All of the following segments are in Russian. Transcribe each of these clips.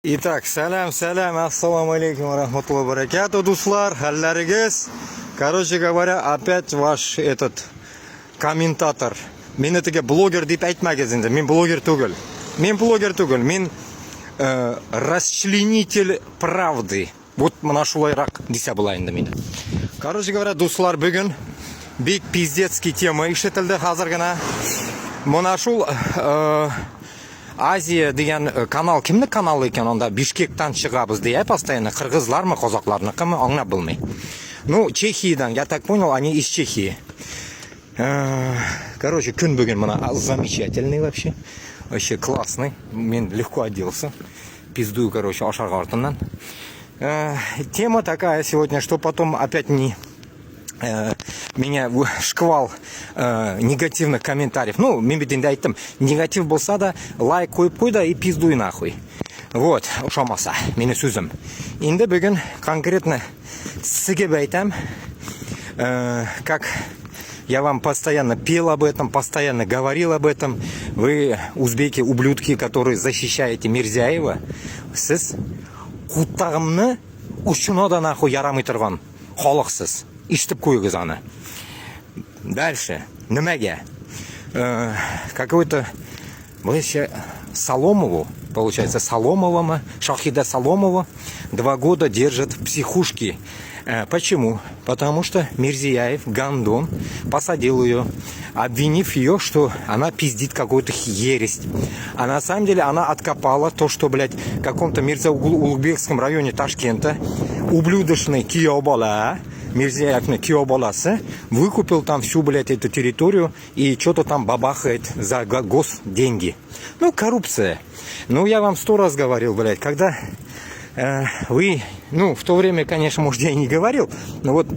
Итак, салям, ассаламу алейкум, рахматуллахи баракату, дуслар, халларигес. Короче говоря, опять ваш этот комментатор. Мен этиге блогер деп айтмагыз инде. Мен блогер түгел. Мен расчленитель правды. Вот мына шулайрак десе булай инде мени. Короче говоря, дуслар, бүгүн бик пиздецкий тема ишетилди азыр гана. Мына шул Азия деген канал кимнин каналы экен, онда Бишкектен чыгабыз дей, постоянно кыргызлармы, казакларныкымы, аңлап билмей. Ну, Чехиядан, я так понял, они из Чехии. Короче, күн бүгүн мына замечательный вообще. Вообще классный. Мен легко оделся. Пиздую, короче, ашарга артынан. Тема такая сегодня, что потом опять меня шквал негативных комментариев. Ну, мен бит инде айттым, негатив болса да лайк коюп кой да и пиздуй нахуй. Вот, ошамаса, мени сөзім. Инде бүгін конкретно сізге айтам, как я вам постоянно пел об этом, постоянно говорил об этом. Вы, узбеки, ублюдки, которые защищаете Мирзияева, сіз куттагымны учуна да нахуй ярамый турган халыксыз. Иштеп коюгуз аны. Дальше. Немеге. Какой-то Соломову, получается, Шахида Соломова 2 года держат в психушке. Почему? Потому что Мирзияев, гандон, посадил ее, обвинив ее, что она пиздит какую-то ересь. А на самом деле она откопала то, что, блядь, в каком-то Мирза-Улугбекском районе Ташкента ублюдочный Киобала, Мирзияевны Киобаласы, выкупил там всю, блядь, эту территорию и что-то там бабахает за госденьги. Ну, коррупция. Ну, я вам 100 раз говорил, блядь, когда вы, ну, в то время, конечно, может, я и не говорил, но вот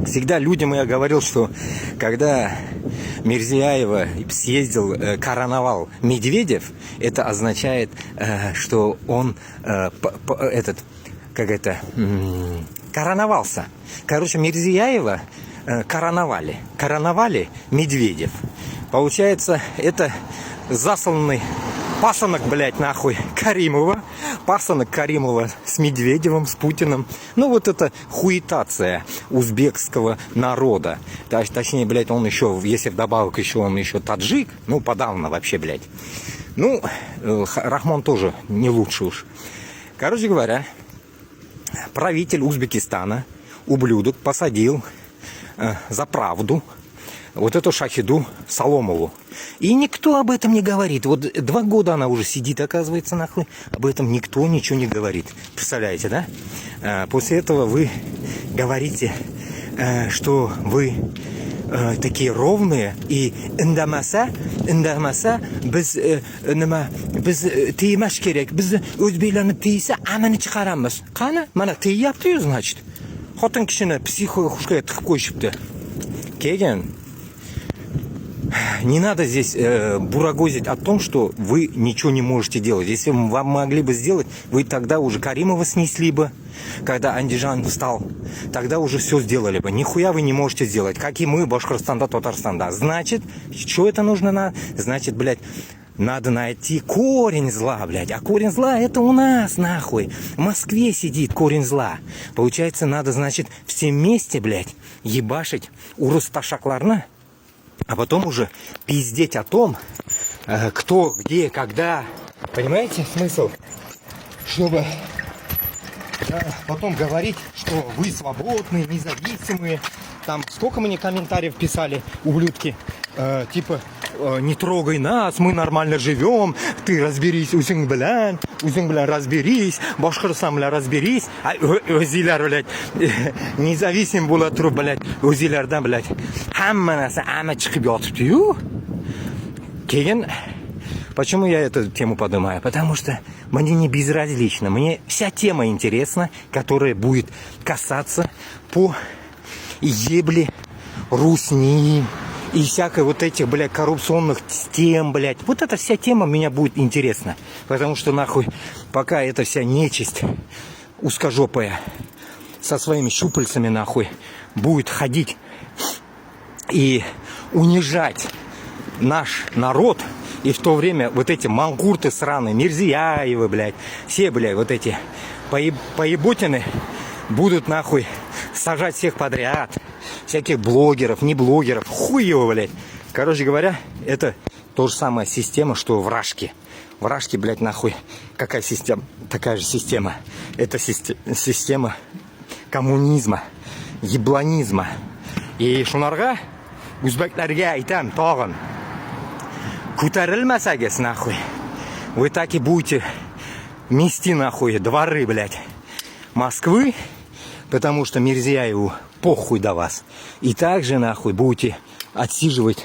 всегда людям я говорил, что когда Мирзияева съездил, короновал Медведев, это означает, что он короновался. Короче, Мирзияева короновали Медведев. Получается, это засланный пасынок, блядь, нахуй, Каримова. Пасынок Каримова с Медведевым, с Путиным. Ну, вот это хуетация узбекского народа. Точнее, блядь, он еще, если вдобавок еще он еще таджик, ну, подавно вообще, блядь. Ну, Рахмон тоже не лучше уж. Короче говоря, правитель Узбекистана, ублюдок, посадил за правду вот эту Шахиду Соломову. И никто об этом не говорит. Вот 2 года она уже сидит, оказывается, нахуй. Об этом никто ничего не говорит. Представляете, да? После этого вы говорите, что вы такие ровные. И индамаса biz tiymash kerak. Biz o'zbeklarni tiysa amini chiqaramiz. Qani? Mana tiyyapti-yu, значит. Xotin kishini psixушкаga tiqib qo'yishibdi. Keyin не надо здесь бурагозить о том, что вы ничего не можете делать. Если вам могли бы сделать, вы тогда уже Каримова снесли бы, когда Андижан встал. Тогда уже все сделали бы. Нихуя вы не можете сделать, как и мы, Башкортостанда, Татарстанда. Значит, что это нужно? Значит, блядь, надо найти корень зла, блядь. А корень зла это у нас, нахуй. В Москве сидит корень зла. Получается, надо, значит, все вместе, блядь, ебашить урысташакларны. А потом уже пиздеть о том, кто, где, когда. Понимаете смысл? Чтобы потом говорить, что вы свободные, независимые. Там сколько мне комментариев писали, ублюдки. Типа, не трогай нас, мы нормально живем. Ты разберись, үзің білән разберись. Башқұртстан білән разберись. Өзілер, блядь, независим бола тұрып, блядь, өзілерден, блядь, хамма нәрсе ама шығып жатыпты. Кейін, почему я эту тему поднимаю? Потому что мне не безразлично. Мне вся тема интересна, которая будет касаться по ебле, русни и всякой вот этих, блядь, коррупционных тем, блядь. Вот эта вся тема меня будет интересна. Потому что, нахуй, пока эта вся нечисть узкожопая со своими щупальцами, нахуй, будет ходить и унижать наш народ, И в то время вот эти мангурты сраные, Мирзияевы, блядь, все, блядь, вот эти поеботины будут нахуй сажать всех подряд. Всяких блогеров, не блогеров, хуй его, блядь. Короче говоря, это то же самая система, что в Рашке. В Рашке, блядь, нахуй, какая система? Такая же система. Это система коммунизма, ебланизма. И шунарга, узбекларга айтам, тагын. Кутарылмасагез, нахуй. Вы так и будете мести, нахуй, дворы, блядь, Москвы, потому что Мирзияеву похуй до вас. И также, нахуй, будете отсиживать,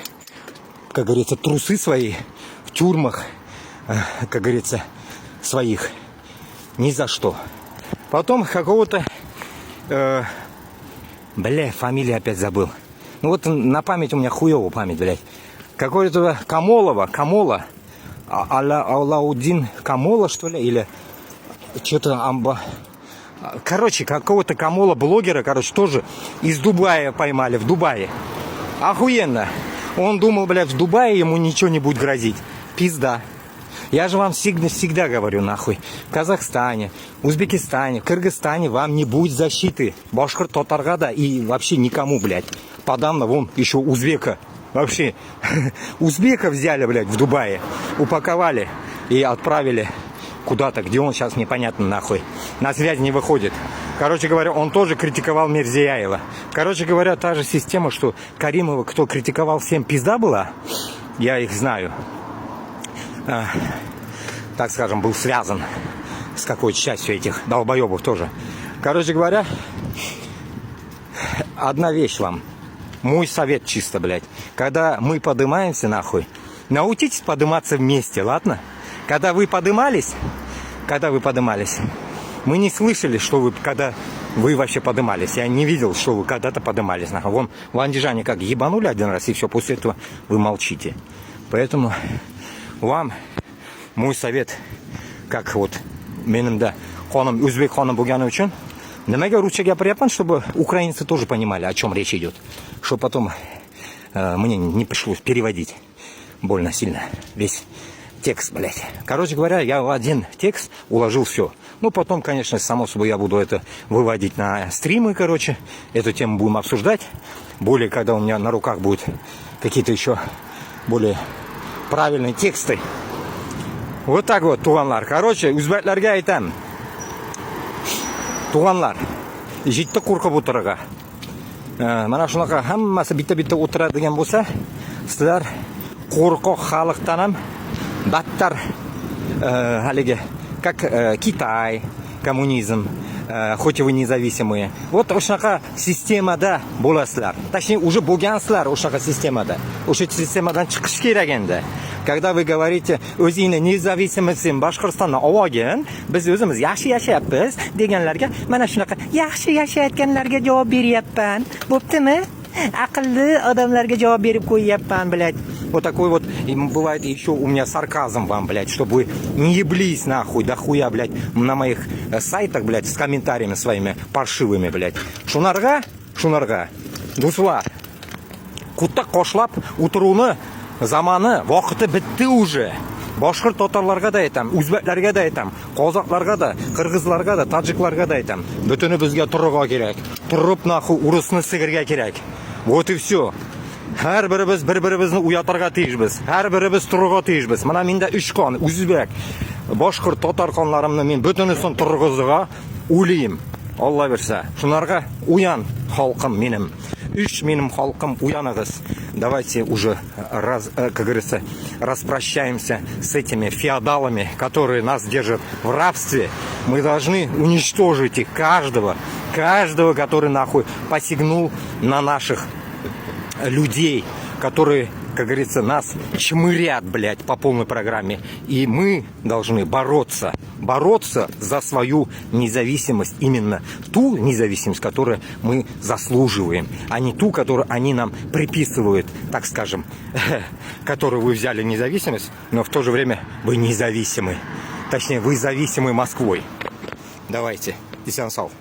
как говорится, трусы свои в тюрьмах, как говорится, своих. Ни за что. Потом какого-то... фамилию опять забыл. Ну вот на память у меня хуёвая память, блядь. Какой-то Камола. Алаудин Камола, что ли? Или что-то Короче, какого-то Камола блогера, короче, тоже из Дубая поймали, в Дубае. Охуенно. Он думал, блядь, в Дубае ему ничего не будет грозить. Пизда. Я же вам всегда говорю, нахуй. В Казахстане, Узбекистане, Кыргызстане вам не будет защиты. Башкир, Татаргада и вообще никому, блядь. Подавно вон еще узбека. Вообще, узбека взяли, блядь, в Дубае. Упаковали и отправили куда-то, где он сейчас непонятно, нахуй. На связь не выходит. Короче говоря, он тоже критиковал Мирзияева. Короче говоря, та же система, что Каримова, кто критиковал, всем пизда была. Я их знаю. Так скажем, был связан с какой-то частью этих долбоебов тоже. Короче говоря, одна вещь вам. Мой совет чисто, блядь. Когда мы поднимаемся, нахуй, научитесь подниматься вместе, ладно? Когда вы поднимались, мы не слышали, что вы, когда вы вообще поднимались. Я не видел, что вы когда-то поднимались, нахуй. Вон в Андижане как ебанули один раз, и все, после этого вы молчите. Поэтому вам мой совет, как вот менің да ханым, өзбек ханым bo'lgani uchun nimaga ruscha gapiryapman, чтобы украинцы тоже понимали, о чем речь идет, чтобы потом мне не пришлось переводить больно сильно весь текст, блядь. Короче говоря, я в один текст уложил все. Ну, потом, конечно, само собой, я буду это выводить на стримы, короче. Эту тему будем обсуждать. Более, когда у меня на руках будут какие-то еще более правильные тексты. Вот так вот, туғанлар. Короче, үзбәкләргә айтам. Туғанлар, җитте куркып утырырга. Мана шунака һәммәсе битә-битә утыра дигән булса, sizlar куркак халыктан баттар, халиге, как Китай, коммунизм, хоть и вы независимые. Вот ошака системада буласызлар. Точнее, уже bo'lgansizlar ошака системада. O'sha системадан chiqish kerak endi. Когда вы говорите, o'zingni независимосин Boshqirdistondan olgin, biz o'zimiz yaxshi yashayapmiz deganlarga, mana shunaqa yaxshi yashayotganlarga javob beryapman. Bo'ptimi? Aqlli odamlarga javob berib qo'yyapman, блядь. Вот такой вот, бывает еще у меня сарказм вам, блядь, чтобы вы не еблись нахуй, да хуя, блядь, на моих сайтах, блядь, с комментариями своими паршивыми, блядь. Шунарга, дуслар, кутта кошлап утыруны заманы, вакыты битти уже. Башкир татарларга да айтам, үзбәкләргә да айтам, казакларга да, кыргызларга да, таджикларга да айтам. Бүтүне безгә торырга кирәк. Турып нахуй урысны сигергә кирәк. Вот и все. Һәр беребез бер-беребезне уятырга тиешбез. Һәр беребез турырга тиешбез. Менә миндә 3 кан, үзбәк, башкир, татар канларымны мин бүтүнесен турыргызга уйлыйм. Алла берсә. Шунарга уян, халкым минем. 3 минем халкым, уяныгыз. Давайте уже, как говорится, распрощаемся с этими феодалами, которые нас держат в рабстве. Мы должны уничтожить их, каждого, который нахуй посягнул на наших людей, которые, как говорится, нас чмырят, блядь, по полной программе. И мы должны бороться за свою независимость, именно ту независимость, которую мы заслуживаем, а не ту, которую они нам приписывают, так скажем, которую вы взяли независимость, но в то же время вы независимы. Точнее, вы зависимы Москвой. Давайте, Исян Сал.